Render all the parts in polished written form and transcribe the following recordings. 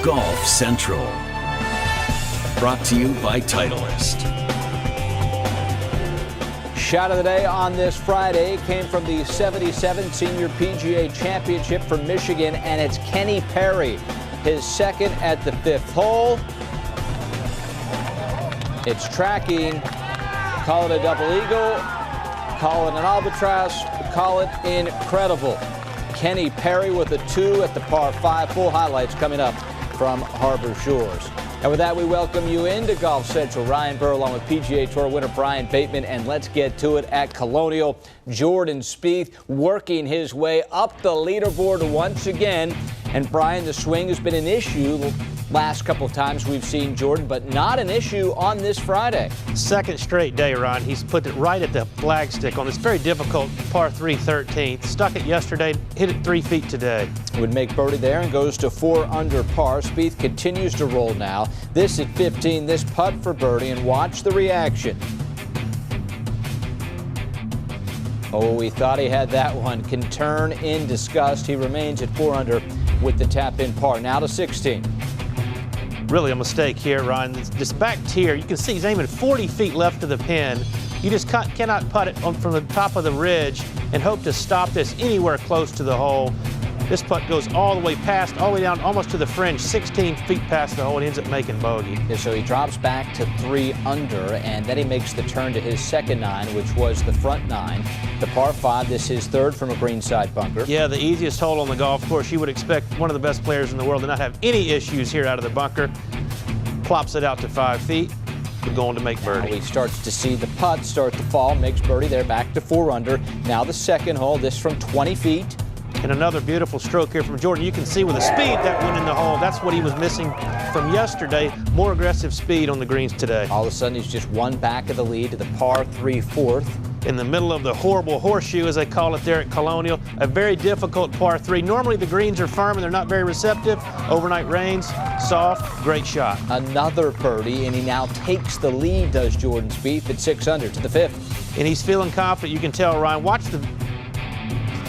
Golf Central. Brought to you by Titleist. Shot of the day on this Friday came from the 77 Senior PGA Championship from Michigan, and it's Kenny Perry, his second at the 5th hole. It's tracking. Call it a double eagle, call it an albatross, call it incredible. Kenny Perry with a 2 at the par 5. Full highlights coming up from Harbor Shores. And with that, we welcome you into Golf Central. Ryan Burr along with PGA Tour winner Brian Bateman. And let's get to it at Colonial. Jordan Spieth working his way up the leaderboard once again. And Brian, the swing has been an issue last couple of times we've seen Jordan, but not an issue on this Friday. Second straight day, Ron. He's put it right at the flagstick on this very difficult par 3 13th. Stuck it yesterday, hit it 3 feet today. Would make birdie there and goes to 4 under par. Spieth continues to roll now. This at 15, this putt for birdie, and watch the reaction. Oh, we thought he had that one. Can turn in disgust. He remains at 4 under with the tap-in par. Now to 16. Really a mistake here, Ron. This back tier, you can see he's aiming 40 feet left of the pin. You just cannot putt it from the top of the ridge and hope to stop this anywhere close to the hole. This putt goes all the way past, all the way down almost to the fringe, 16 feet past the hole, and ends up making bogey. Yeah, so he drops back to 3 under, and then he makes the turn to his second 9, which was the front 9. The par 5, this is 3rd from a greenside bunker. Yeah, the easiest hole on the golf course. You would expect one of the best players in the world to not have any issues here out of the bunker. Plops it out to 5 feet. We're going to make birdie. Now he starts to see the putt start to fall, makes birdie there, back to 4 under. Now the second hole, this from 20 feet. And another beautiful stroke here from Jordan. You can see with the speed that went in the hole. That's what he was missing from yesterday. More aggressive speed on the greens today. All of a sudden, he's just 1 back of the lead to the par 3 4th. In the middle of the horrible horseshoe, as they call it there at Colonial. A very difficult par 3. Normally the greens are firm and they're not very receptive. Overnight rains, soft, great shot. Another birdie, and he now takes the lead, does Jordan Spieth, at 6 under to the 5th. And he's feeling confident. You can tell, Ryan. Watch the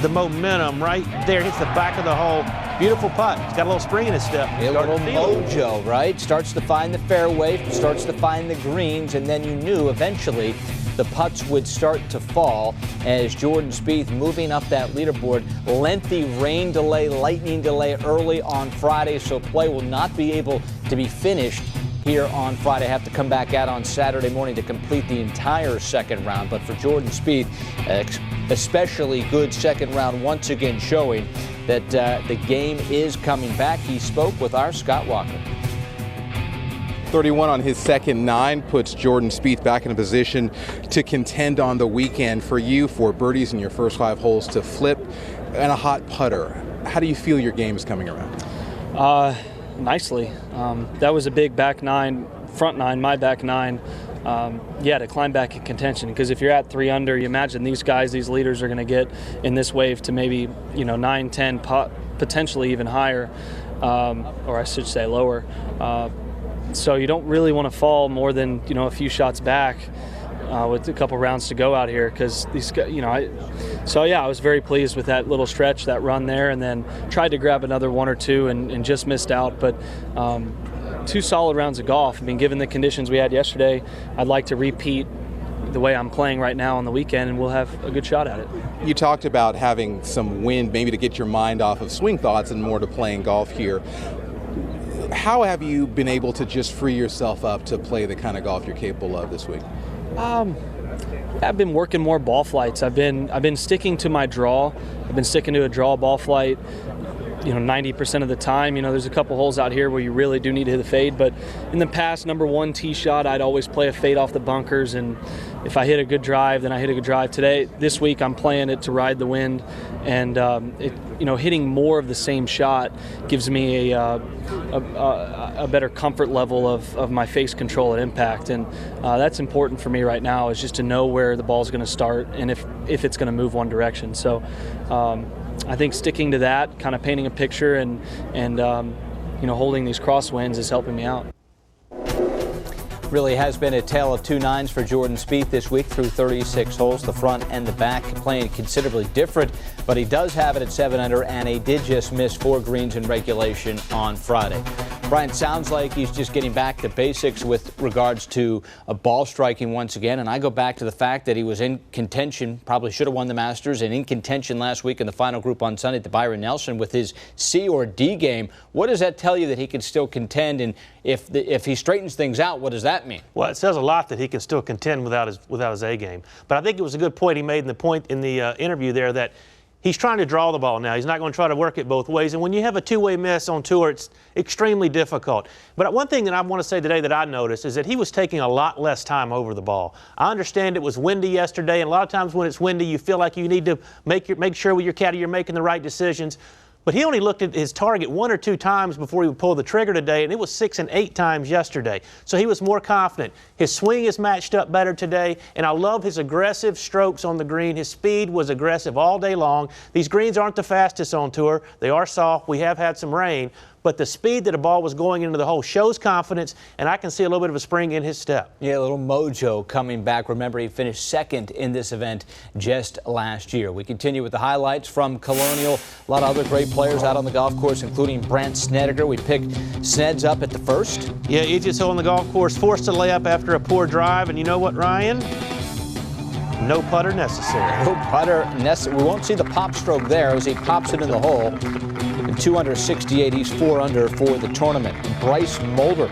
momentum right there. Hits the back of the hole. Beautiful putt. He's got a little spring in his step. A little mojo, right? Starts to find the fairway, starts to find the greens, and then you knew eventually the putts would start to fall as Jordan Spieth moving up that leaderboard. Lengthy rain delay, lightning delay early on Friday, so play will not be able to be finished here on Friday. Have to come back out on Saturday morning to complete the entire second round. But for Jordan Spieth, especially good second round, once again showing that the game is coming back. He spoke with our Scott Walker. 31 on his second 9 puts Jordan Spieth back in a position to contend on the weekend. For you, 4 birdies in your first 5 holes to flip and a hot putter. How do you feel your game is coming around? Nicely. That was a big back 9, front 9, my back 9. Yeah, to climb back in contention, because if you're at 3 under, you imagine these guys, these leaders are going to get in this wave to maybe 9, 10, potentially even higher, or I should say lower. So you don't really want to fall more than a few shots back with a couple rounds to go out here, because these guys, so yeah, I was very pleased with that little stretch, that run there, and then tried to grab another 1 or 2 and just missed out. But 2 solid rounds of golf. I mean, given the conditions we had yesterday, I'd like to repeat the way I'm playing right now on the weekend, and we'll have a good shot at it. You talked about having some wind, maybe to get your mind off of swing thoughts and more to playing golf here. How have you been able to just free yourself up to play the kind of golf you're capable of this week? I've been working more ball flights. I've been sticking to my draw. I've been sticking to a draw ball flight 90% of the time. There's a couple holes out here where you really do need to hit the fade, but in the past, number 1 tee shot, I'd always play a fade off the bunkers, and if I hit a good drive, then I hit a good drive. This week, I'm playing it to ride the wind, and hitting more of the same shot gives me a better comfort level of my face control at impact, and that's important for me right now, is just to know where the ball's going to start and if it's going to move one direction. So I think sticking to that, kind of painting a picture and holding these crosswinds is helping me out. Really has been a tale of 2 nines for Jordan Spieth this week through 36 holes. The front and the back playing considerably different, but he does have it at 7 under, and he did just miss 4 greens in regulation on Friday. Brian, sounds like he's just getting back to basics with regards to ball striking once again. And I go back to the fact that he was in contention, probably should have won the Masters, and in contention last week in the final group on Sunday to Byron Nelson with his C or D game. What does that tell you that he can still contend? And if he straightens things out, what does that mean? Well, it says a lot that he can still contend without his A game. But I think it was a good point he made in the interview there that he's trying to draw the ball now. He's not going to try to work it both ways. And when you have a two-way miss on tour, it's extremely difficult. But one thing that I want to say today that I noticed is that he was taking a lot less time over the ball. I understand it was windy yesterday, and a lot of times when it's windy, you feel like you need to make sure with your caddy you're making the right decisions. But he only looked at his target 1 or 2 times before he would pull the trigger today, and it was 6 and 8 times yesterday. So he was more confident. His swing is matched up better today, and I love his aggressive strokes on the green. His speed was aggressive all day long. These greens aren't the fastest on tour. They are soft. We have had some rain. But the speed that the ball was going into the hole shows confidence, and I can see a little bit of a spring in his step. Yeah, a little mojo coming back. Remember, he finished second in this event just last year. We continue with the highlights from Colonial. A lot of other great players out on the golf course, including Brandt Snedeker. We picked Sneds up at the first. Yeah, easiest hole on the golf course, forced to lay up after a poor drive. And you know what, Ryan? No putter necessary. No putter necessary. We won't see the pop stroke there as he pops it in the hole. 2 under 68, he's 4 under for the tournament. Bryce Mulder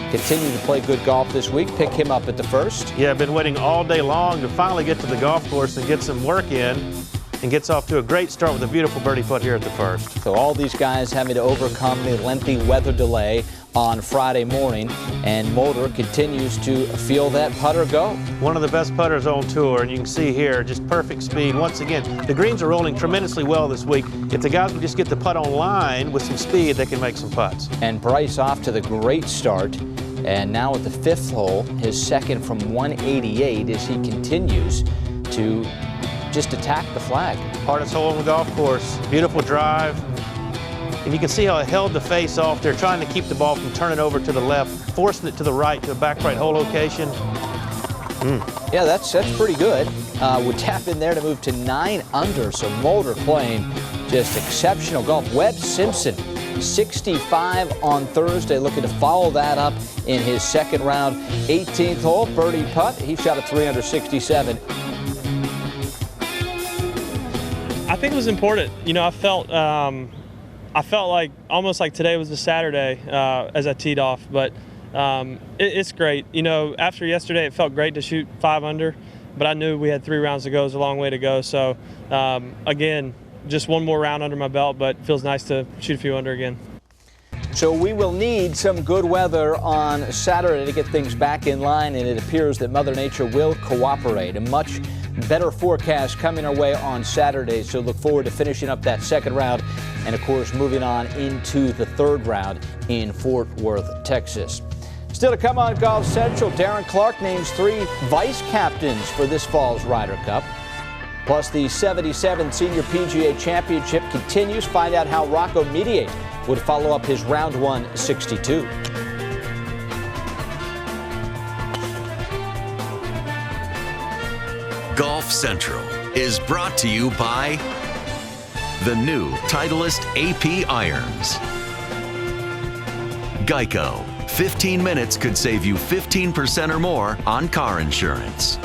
continuing to play good golf this week. Pick him up at the first. Yeah, I've been waiting all day long to finally get to the golf course and get some work in, and gets off to a great start with a beautiful birdie putt here at the first. So all these guys having to overcome the lengthy weather delay on Friday morning, and Mulder continues to feel that putter go. One of the best putters on tour, and you can see here, just perfect speed. Once again, the greens are rolling tremendously well this week. If the guys can just get the putt on line with some speed, they can make some putts. And Bryce off to the great start, and now at the 5th hole, his second from 188 as he continues to just attack the flag. Hardest hole on the golf course, beautiful drive. And you can see how it held the face off there, trying to keep the ball from turning over to the left, forcing it to the right, to a back right hole location. Yeah, that's pretty good. Would tap in there to move to 9 under, so Mulder playing just exceptional golf. Webb Simpson, 65 on Thursday, looking to follow that up in his second round. 18th hole, birdie putt. He shot a 3 under 67. I think it was important. You know, I felt like almost like today was a Saturday as I teed off, but it's great. You know, after yesterday, it felt great to shoot 5 under, but I knew we had 3 rounds to go. It was a long way to go. So, again, just one more round under my belt, but it feels nice to shoot a few under again. So we will need some good weather on Saturday to get things back in line, and it appears that Mother Nature will cooperate. A much better forecast coming our way on Saturday, so look forward to finishing up that second round and, of course, moving on into the third round in Fort Worth, Texas. Still to come on Golf Central, Darren Clark names 3 vice captains for this fall's Ryder Cup. Plus, the 77th Senior PGA Championship continues. Find out how Rocco Mediate would follow up his round 1 62. Golf Central is brought to you by the new Titleist AP irons. Geico. 15 minutes could save you 15% or more on car insurance.